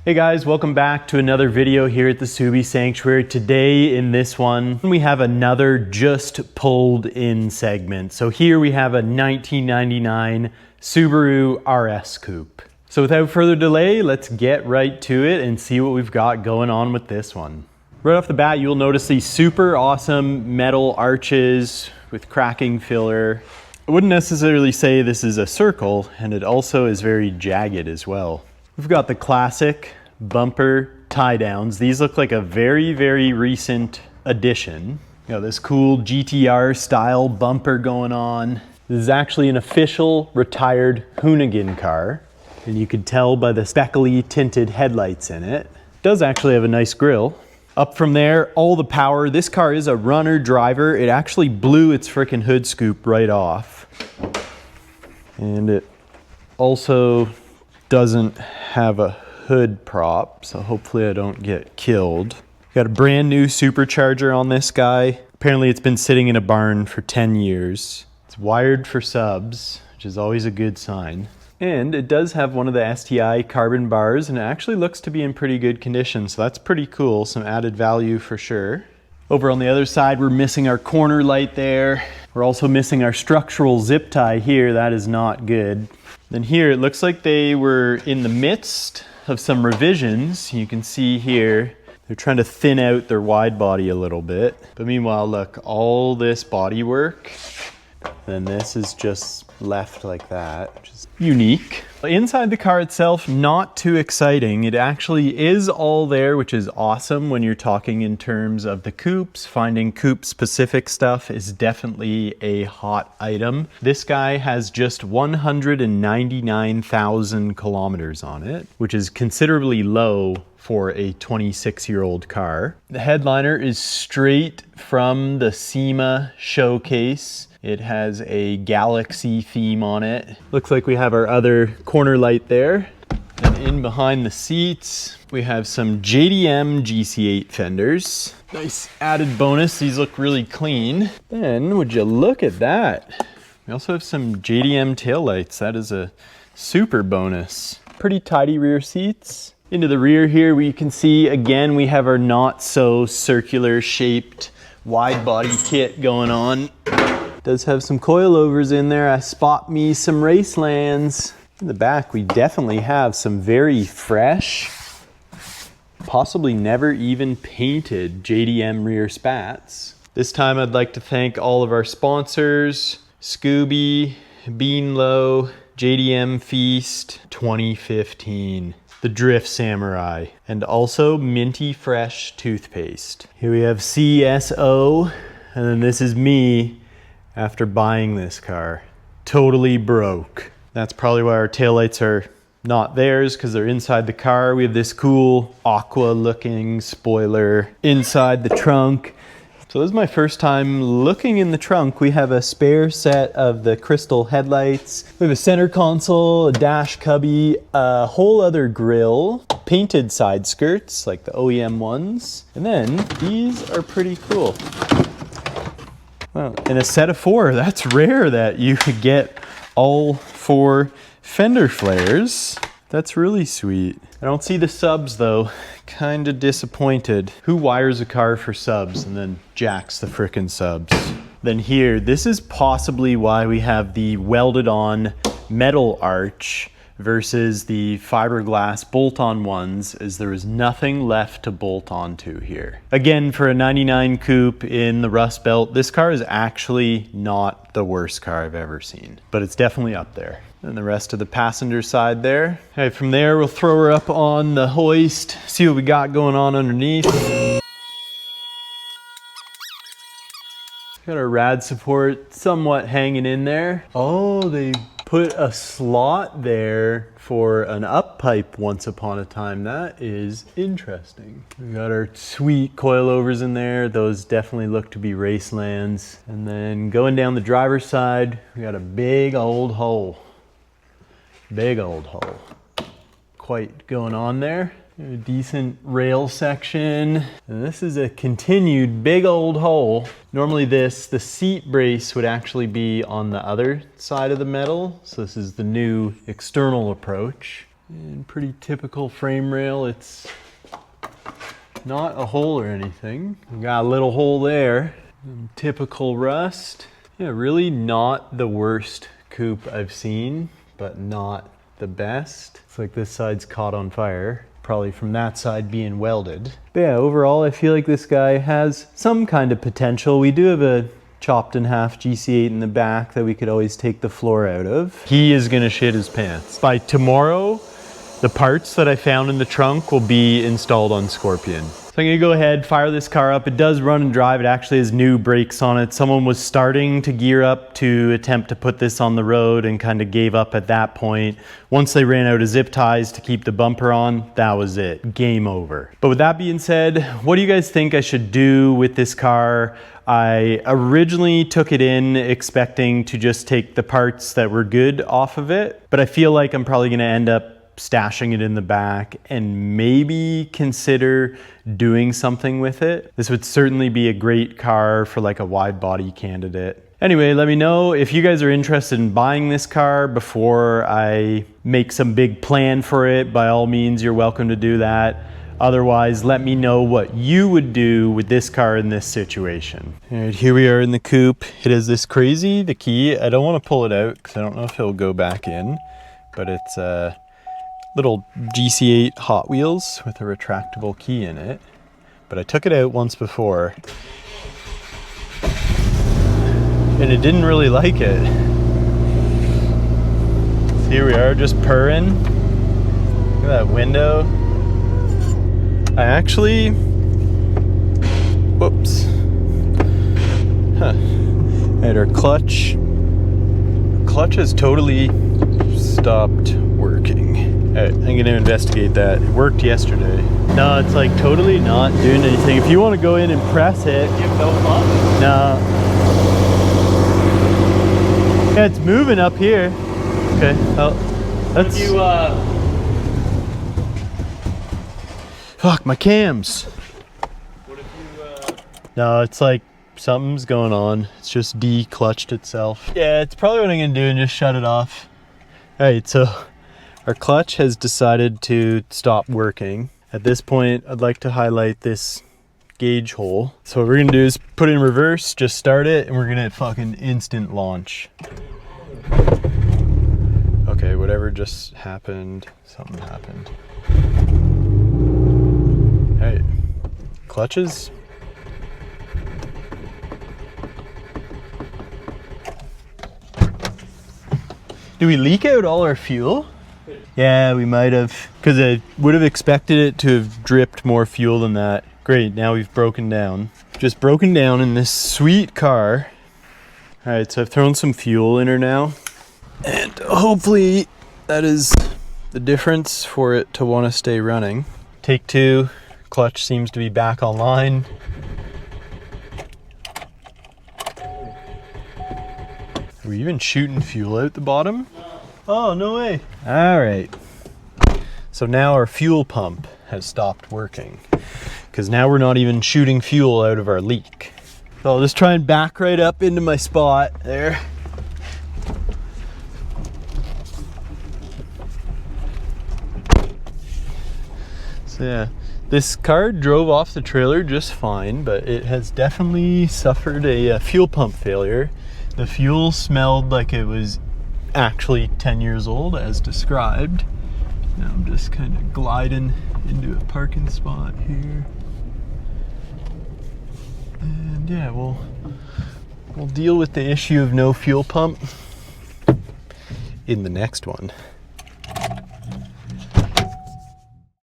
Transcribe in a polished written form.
Hey guys, welcome back to another video here at the Subi Sanctuary. Today in this one, we have another just pulled in segment. So here we have a 1999 Subaru RS Coupe. So without further delay, let's get right to it and see what we've got going on with this one. Right off the bat, you'll notice these super awesome metal arches with cracking filler. I wouldn't necessarily say this is a circle, and it also is very jagged as well. We've got the classic bumper tie downs. These look like a very, very recent addition. You know, this cool GTR style bumper going on. This is actually an official retired Hoonigan car, and you could tell by the speckly tinted headlights in it. It does actually have a nice grille. Up from there, all the power. This car is a runner driver. It actually blew its frickin' hood scoop right off. And it also doesn't have a hood prop, so hopefully I don't get killed. Got a brand new supercharger on this guy. Apparently it's been sitting in a barn for 10 years. It's wired for subs, which is always a good sign. And it does have one of the STI carbon bars, and it actually looks to be in pretty good condition, so that's pretty cool. Some added value for sure. Over on the other side, we're missing our corner light there. We're also missing our structural zip tie here. That is not good. Then here, it looks like they were in the midst of some revisions. You can see here, they're trying to thin out their wide body a little bit. But meanwhile, look, all this body work, then this is just left like that, which is unique. Inside the car itself, not too exciting. It actually is all there, which is awesome when you're talking in terms of the coupes. Finding coupe specific stuff is definitely a hot item. This guy has just 199,000 kilometers on it, which is considerably low for a 26-year-old car. The headliner is straight from the SEMA showcase. It has a galaxy theme on it. Looks like we have our other corner light there. And in behind the seats, we have some JDM GC8 fenders. Nice added bonus, these look really clean. Then, would you look at that? We also have some JDM taillights. That is a super bonus. Pretty tidy rear seats. Into the rear here, we can see, again, we have our not so circular shaped wide body kit going on. Does have some coilovers in there. I spot me some Racelands. In the back, we definitely have some very fresh, possibly never even painted JDM rear spats. This time I'd like to thank all of our sponsors: Scooby, Beanlow, JDM Feast 2015, the Drift Samurai, and also Minty Fresh toothpaste. Here we have CSO, and then this is me after buying this car. Totally broke. That's probably why our taillights are not theirs, because they're inside the car. We have this cool aqua looking spoiler inside the trunk. So this is my first time looking in the trunk. We have a spare set of the crystal headlights. We have a center console, a dash cubby, a whole other grille, painted side skirts like the OEM ones. And then these are pretty cool. Well, in a set of 4, that's rare that you could get all 4 fender flares. That's really sweet. I don't see the subs though. Kinda disappointed. Who wires a car for subs and then jacks the frickin' subs? Then here, this is possibly why we have the welded on metal arch versus the fiberglass bolt-on ones, is there is nothing left to bolt onto here. Again, for a 99 coupe in the Rust Belt, this car is actually not the worst car I've ever seen, but it's definitely up there. And the rest of the passenger side there. Okay, from there, we'll throw her up on the hoist, see what we got going on underneath. Got our rad support somewhat hanging in there. Oh, they put a slot there for an up pipe once upon a time. That is interesting. We got our sweet coilovers in there. Those definitely look to be Racelands. And then going down the driver's side, we got a big old hole. Big old hole. Quite going on there. A decent rail section. And this is a continued big old hole. Normally the seat brace would actually be on the other side of the metal. So this is the new external approach. And pretty typical frame rail. It's not a hole or anything. We got a little hole there. And typical rust. Yeah, really not the worst coupe I've seen, but not the best. It's like this side's caught on fire, probably from that side being welded. But yeah, overall I feel like this guy has some kind of potential. We do have a chopped in half GC8 in the back that we could always take the floor out of. He is gonna shit his pants. By tomorrow, the parts that I found in the trunk will be installed on Scorpion. So I'm gonna go ahead, fire this car up. It does run and drive. It actually has new brakes on it. Someone was starting to gear up to attempt to put this on the road and kind of gave up at that point. Once they ran out of zip ties to keep the bumper on, that was it, game over. But with that being said, what do you guys think I should do with this car? I originally took it in expecting to just take the parts that were good off of it, but I feel like I'm probably gonna end up stashing it in the back and maybe consider doing something with it. This would certainly be a great car for like a wide body candidate. Anyway, let me know if you guys are interested in buying this car before I make some big plan for it. By all means, you're welcome to do that. Otherwise, let me know what you would do with this car in this situation. All right, here we are in the coupe. It is this crazy, the key. I don't want to pull it out because I don't know if it'll go back in, but it's a little GC8 Hot Wheels with a retractable key in it. But I took it out once before and it didn't really like it. So here we are, just purring. Look at that window. I actually, whoops. And our clutch has totally stopped working. Alright, I'm gonna investigate that. It worked yesterday. No, it's like totally not doing anything. If you want to go in and press it. You have no clutch? No. Yeah, it's moving up here. Okay, oh, that's... Fuck, my cams. What if you, No, it's like something's going on. It's just declutched itself. Yeah, it's probably what I'm gonna do and just shut it off. Alright, so our clutch has decided to stop working. At this point, I'd like to highlight this gauge hole. So what we're gonna do is put it in reverse, just start it, and we're gonna fucking instant launch. Okay, whatever just happened, something happened. Alright, clutches. Do we leak out all our fuel? Yeah, we might have, because I would have expected it to have dripped more fuel than that. Great, now we've broken down. Just broken down in this sweet car. All right, so I've thrown some fuel in her now. And hopefully that is the difference for it to want to stay running. Take two, clutch seems to be back online. Are we even shooting fuel out the bottom? Oh, no way. All right. So now our fuel pump has stopped working because now we're not even shooting fuel out of our leak. So I'll just try and back right up into my spot there. So yeah, this car drove off the trailer just fine, but it has definitely suffered a fuel pump failure. The fuel smelled like it was actually 10 years old as described. Now I'm just kind of gliding into a parking spot here. And yeah, we'll deal with the issue of no fuel pump in the next one.